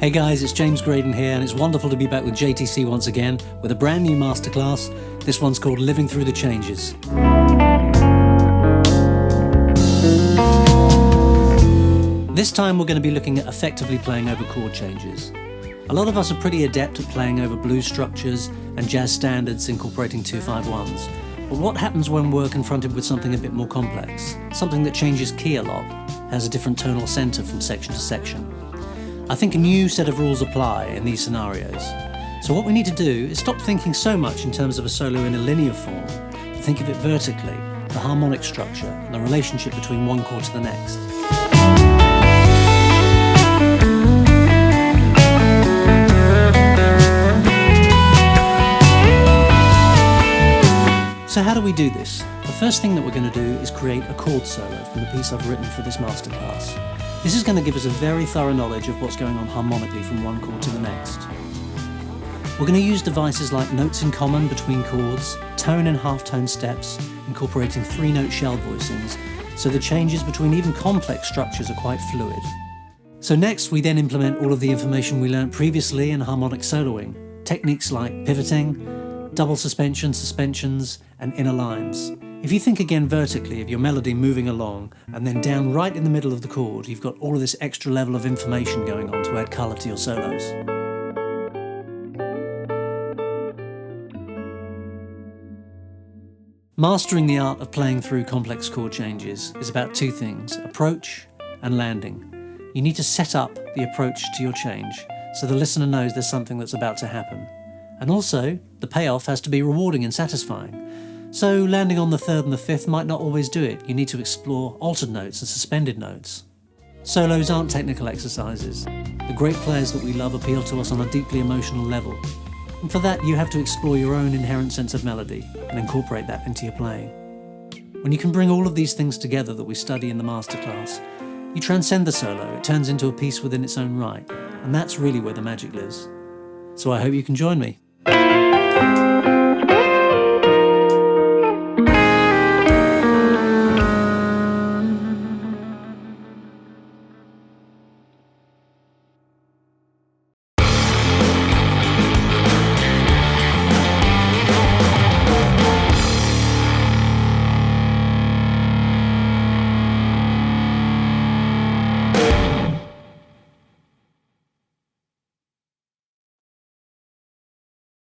Hey guys, it's James Graydon here, and it's wonderful to be back with JTC once again with a brand new masterclass. This one's called Living Through the Changes. This time we're going to be looking at effectively playing over chord changes. A lot of us are pretty adept at playing over blues structures and jazz standards incorporating 2-5-1s. But what happens when we're confronted with something a bit more complex? Something that changes key a lot, has a different tonal centre from section to section. I think a new set of rules apply in these scenarios. So what we need to do is stop thinking so much in terms of a solo in a linear form, to think of it vertically, the harmonic structure and the relationship between one chord to the next. So how do we do this? The first thing that we're going to do is create a chord solo from the piece I've written for this masterclass. This is going to give us a very thorough knowledge of what's going on harmonically from one chord to the next. We're going to use devices like notes in common between chords, tone and half-tone steps, incorporating 3-note shell voicings, so the changes between even complex structures are quite fluid. So next we then implement all of the information we learned previously in harmonic soloing, techniques like pivoting, double suspension, suspensions, and inner lines. If you think again vertically of your melody moving along and then down right in the middle of the chord, you've got all of this extra level of information going on to add colour to your solos. Mastering the art of playing through complex chord changes is about two things: approach and landing. You need to set up the approach to your change so the listener knows there's something that's about to happen. And also, the payoff has to be rewarding and satisfying. So landing on the third and the fifth might not always do it. You need to explore altered notes and suspended notes. Solos aren't technical exercises. The great players that we love appeal to us on a deeply emotional level. And for that, you have to explore your own inherent sense of melody and incorporate that into your playing. When you can bring all of these things together that we study in the masterclass, you transcend the solo. It turns into a piece within its own right. And that's really where the magic lives. So I hope you can join me.